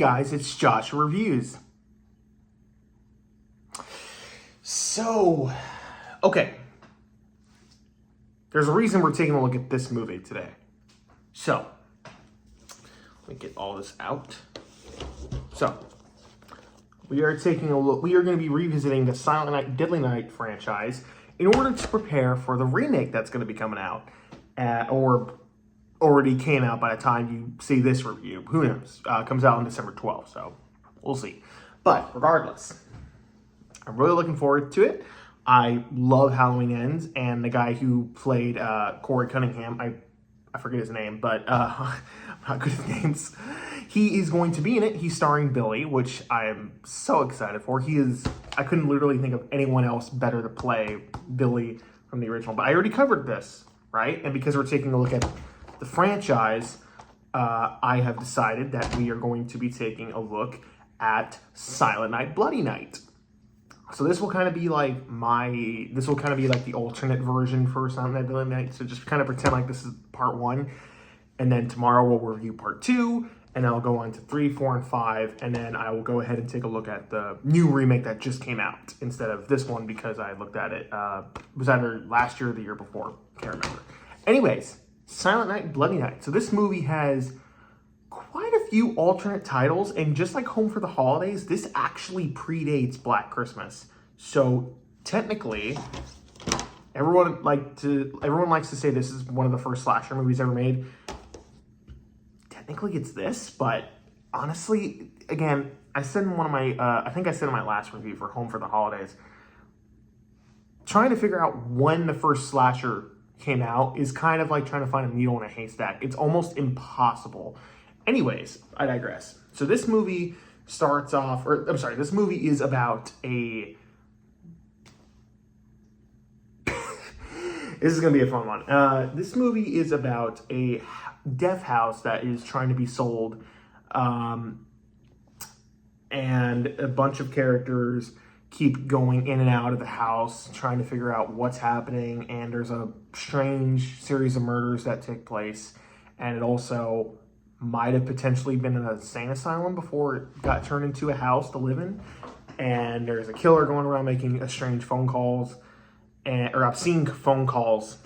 guys, it's Joshua Reviews. So, okay. There's a reason we're taking a look at this movie today. So, let me get all this out. So, we are taking a look. We are going to be revisiting the Silent Night, Deadly Night franchise in order to prepare for the remake that's going to be coming out, or already came out by the time you see this review. Who knows? Comes out on December 12th, so we'll see. But regardless, I'm really looking forward to it. I love Halloween Ends, and the guy who played Corey Cunningham, I forget his name, but I'm not good at names. He is going to be in it. He's starring Billy, which I am so excited for. I couldn't literally think of anyone else better to play Billy from the original, but I already covered this, right? And because we're taking a look at the franchise, I have decided that we are going to be taking a look at Silent Night, Bloody Night. So this will kind of be like the alternate version for Silent Night, Bloody Night. So just kind of pretend like this is part 1. And then tomorrow we'll review part 2. And then I'll go on to 3, 4, and 5. And then I will go ahead and take a look at the new remake that just came out instead of this one because I looked at it. It was either last year or the year before. Can't remember. Anyways, Silent Night, Bloody Night. So this movie has quite a few alternate titles, and just like Home for the Holidays, this actually predates Black Christmas. So technically, everyone likes to say this is one of the first slasher movies ever made. Technically, it's this, but honestly, again, I said in one of my, I think I said in my last review for Home for the Holidays, trying to figure out when the first slasher came out is kind of like trying to find a needle in a haystack. It's almost impossible. Anyways, I digress. So this movie this movie is about a... This is going to be a fun one. This movie is about a death house that is trying to be sold. And a bunch of characters keep going in and out of the house, trying to figure out what's happening. And there's a strange series of murders that take place. And it also might have potentially been an insane asylum before it got turned into a house to live in. And there's a killer going around making strange phone calls, or obscene phone calls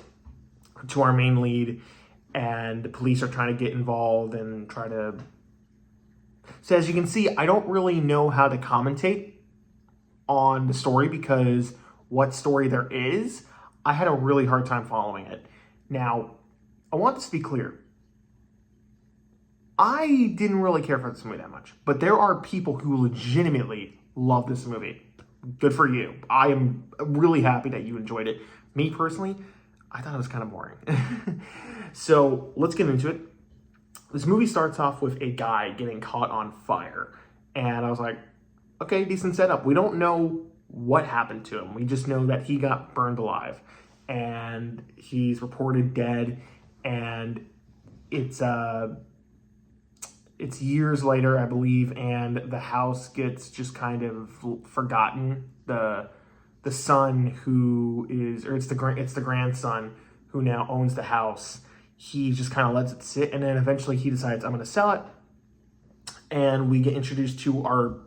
to our main lead. And the police are trying to get involved and try to... So as you can see, I don't really know how to commentate on the story because what story there is, I had a really hard time following it. Now, I want this to be clear. I didn't really care for this movie that much, but there are people who legitimately love this movie. Good for you. I am really happy that you enjoyed it. Me personally, I thought it was kind of boring. So let's get into it. This movie starts off with a guy getting caught on fire. And I was like, okay, decent setup. We don't know what happened to him. We just know that he got burned alive. And he's reported dead. And it's years later, I believe, and the house gets just kind of forgotten. The son who is, or it's the grandson who now owns the house. He just kind of lets it sit, and then eventually he decides, I'm going to sell it. And we get introduced to our...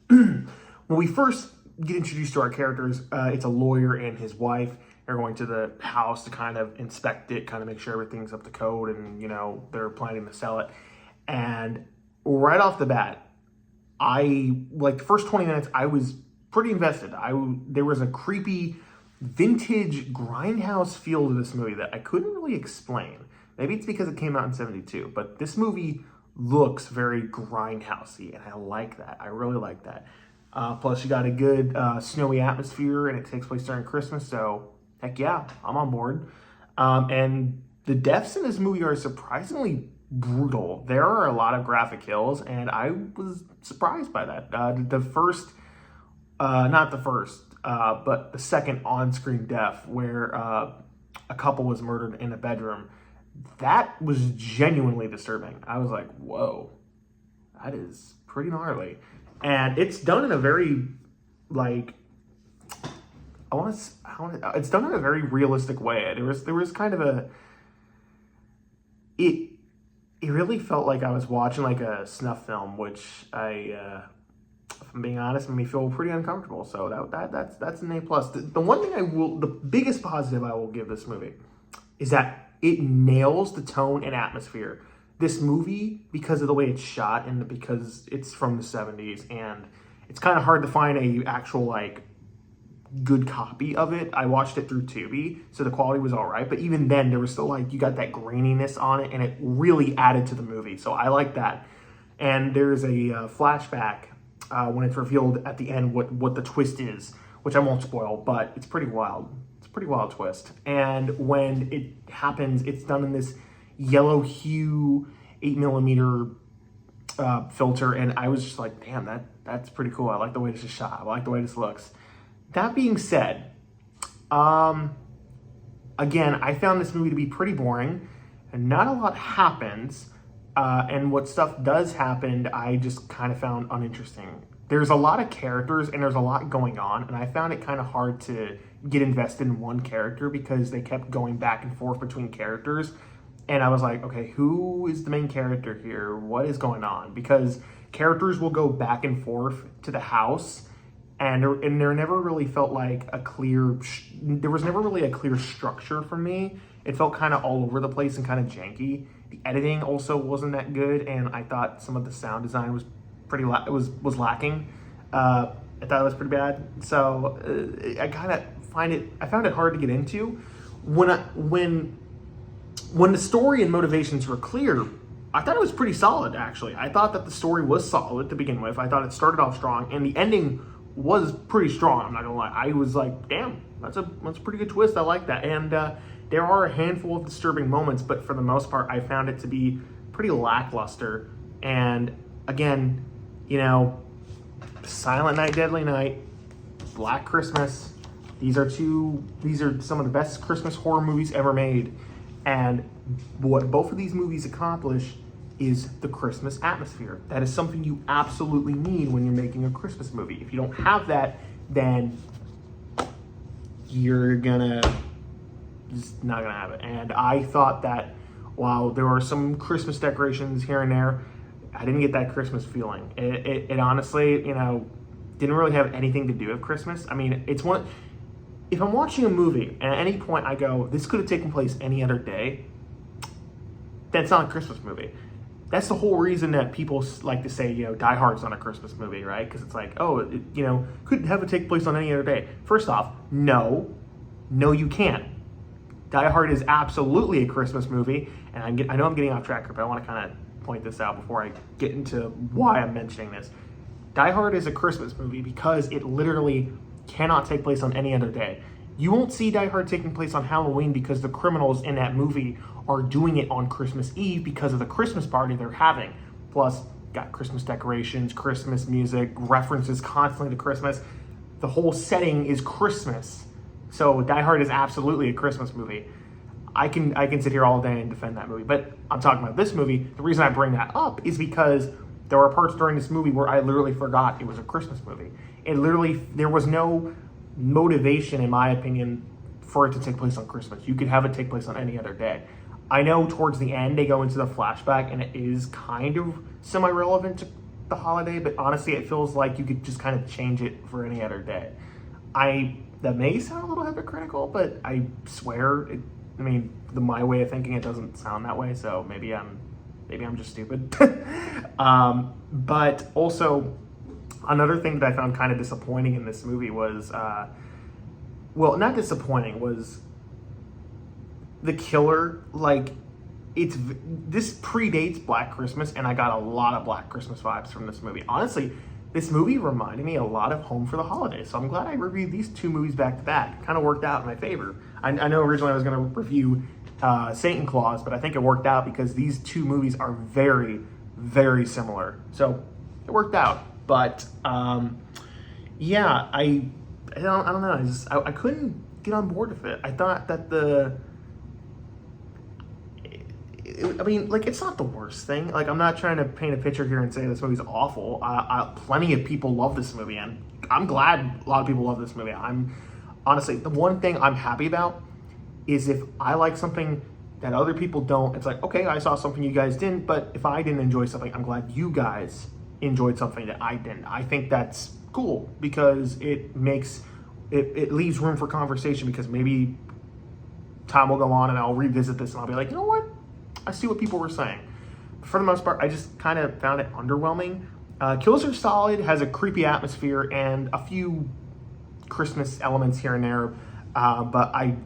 When we first get introduced to our characters, it's a lawyer and his wife. They're going to the house to kind of inspect it, kind of make sure everything's up to code, and, they're planning to sell it. And right off the bat, the first 20 minutes, I was pretty invested. There was a creepy vintage grindhouse feel to this movie that I couldn't really explain. Maybe it's because it came out in 72, but this movie looks very grindhousey, and I like that. I really like that. Plus, you got a good snowy atmosphere, and it takes place during Christmas, so heck yeah, I'm on board. And the deaths in this movie are surprisingly brutal. There are a lot of graphic kills, and I was surprised by that. But the second on-screen death where a couple was murdered in a bedroom, that was genuinely disturbing. I was like, whoa, that is pretty gnarly. And it's done in a very, it's done in a very realistic way. There was kind of it really felt like I was watching like a snuff film, which if I'm being honest, made me feel pretty uncomfortable. So that's an A plus. The one thing the biggest positive I will give this movie is that it nails the tone and atmosphere. This movie, because of the way it's shot and because it's from the 70s, and it's kind of hard to find a actual like good copy of it. I watched it through Tubi, so the quality was all right. But even then, there was still like, you got that graininess on it, and it really added to the movie. So I like that. And there's a flashback when it's revealed at the end what the twist is, which I won't spoil, but it's pretty wild. It's a pretty wild twist. And when it happens, it's done in this yellow hue 8mm filter, and I was just like, damn, that's pretty cool. I like the way this is shot. I like the way this looks. That being said, again, I found this movie to be pretty boring, and not a lot happens, and what stuff does happen, I just kind of found uninteresting. There's a lot of characters, and there's a lot going on, and I found it kind of hard to get invested in one character because they kept going back and forth between characters, and I was like, okay, who is the main character here? What is going on? Because characters will go back and forth to the house, and there never really felt like there was never really a clear structure for me. It felt kind of all over the place and kind of janky. The editing also wasn't that good, and I thought some of the sound design was was lacking. I thought it was pretty bad. So I found it hard to get into. When the story and motivations were clear, I thought it was pretty solid, actually. I thought that the story was solid to begin with. I thought it started off strong, and the ending was pretty strong. I'm not gonna lie. I was like, damn, that's a pretty good twist. I like that. And there are a handful of disturbing moments, but for the most part, I found it to be pretty lackluster. And again, Silent Night, Deadly Night, Black Christmas. These are some of the best Christmas horror movies ever made. And what both of these movies accomplish is the Christmas atmosphere. That is something you absolutely need when you're making a Christmas movie. If you don't have that, then you're just not gonna have it. And I thought that while there are some Christmas decorations here and there, I didn't get that Christmas feeling. It honestly, didn't really have anything to do with Christmas. I mean, if I'm watching a movie and at any point I go, this could have taken place any other day, that's not a Christmas movie. That's the whole reason that people like to say, Die Hard's not a Christmas movie, right? Because it's like, couldn't have it take place on any other day. First off, no, you can't. Die Hard is absolutely a Christmas movie, and I know I'm getting off track here, but I want to kind of point this out before I get into why I'm mentioning this. Die Hard is a Christmas movie because it literally cannot take place on any other day. You won't see Die Hard taking place on Halloween because the criminals in that movie are doing it on Christmas Eve because of the Christmas party they're having. Plus, got Christmas decorations, Christmas music, references constantly to Christmas. The whole setting is Christmas. So Die Hard is absolutely a Christmas movie. I can sit here all day and defend that movie, but I'm talking about this movie. The reason I bring that up is because there were parts during this movie where I literally forgot it was a Christmas movie. There was no motivation, in my opinion, for it to take place on Christmas. You could have it take place on any other day. I know towards the end they go into the flashback and it is kind of semi-relevant to the holiday, but honestly it feels like you could just kind of change it for any other day. That may sound a little hypocritical, but I swear, my way of thinking, it doesn't sound that way, so maybe I'm just stupid. But also, another thing that I found kind of disappointing in this movie was, not disappointing, was the killer. Like, this predates Black Christmas, and I got a lot of Black Christmas vibes from this movie. Honestly, this movie reminded me a lot of Home for the Holidays, so I'm glad I reviewed these two movies back to back. It kind of worked out in my favor. I know originally I was going to review Satan Claus, but I think it worked out because these two movies are very, very similar. So it worked out. But I don't know. I couldn't get on board with it. I thought that it's not the worst thing. Like, I'm not trying to paint a picture here and say this movie's awful. Plenty of people love this movie, and I'm glad a lot of people love this movie. Honestly, the one thing I'm happy about is if I like something that other people don't. It's like, okay, I saw something you guys didn't, but if I didn't enjoy something, I'm glad you guys enjoyed something that I didn't. I think that's cool because it makes it leaves room for conversation, because maybe time will go on and I'll revisit this and I'll be like, you know what? I see what people were saying. For the most part, I just kind of found it underwhelming. Kills Are Solid has a creepy atmosphere and a few Christmas elements here and there, but I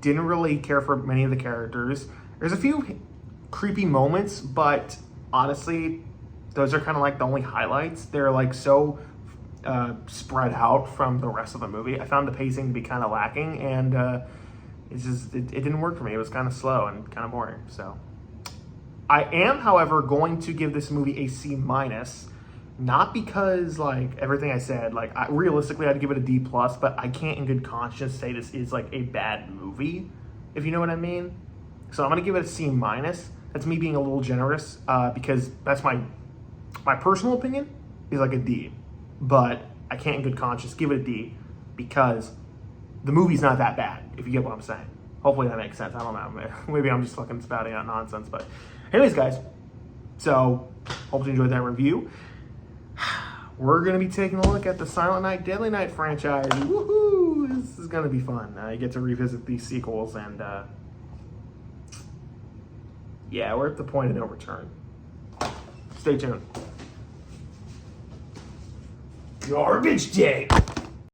didn't really care for many of the characters. There's a few creepy moments, but honestly, those are kind of like the only highlights. They're like so spread out from the rest of the movie. I found the pacing to be kind of lacking, and it didn't work for me. It was kind of slow and kind of boring. So I am, however, going to give this movie a C-, not because like everything I said, like realistically I'd give it a D+, but I can't in good conscience say this is like a bad movie, if you know what I mean. So I'm gonna give it a C-. That's me being a little generous, because that's my personal opinion is like a D, but I can't in good conscience give it a D because the movie's not that bad, if you get what I'm saying. Hopefully that makes sense. I don't know. Maybe I'm just fucking spouting out nonsense. But anyways, guys, so hope you enjoyed that review. We're going to be taking a look at the Silent Night, Deadly Night franchise. Woohoo! This is going to be fun. I get to revisit these sequels, and yeah, we're at the point of no return. Stay tuned. Garbage day!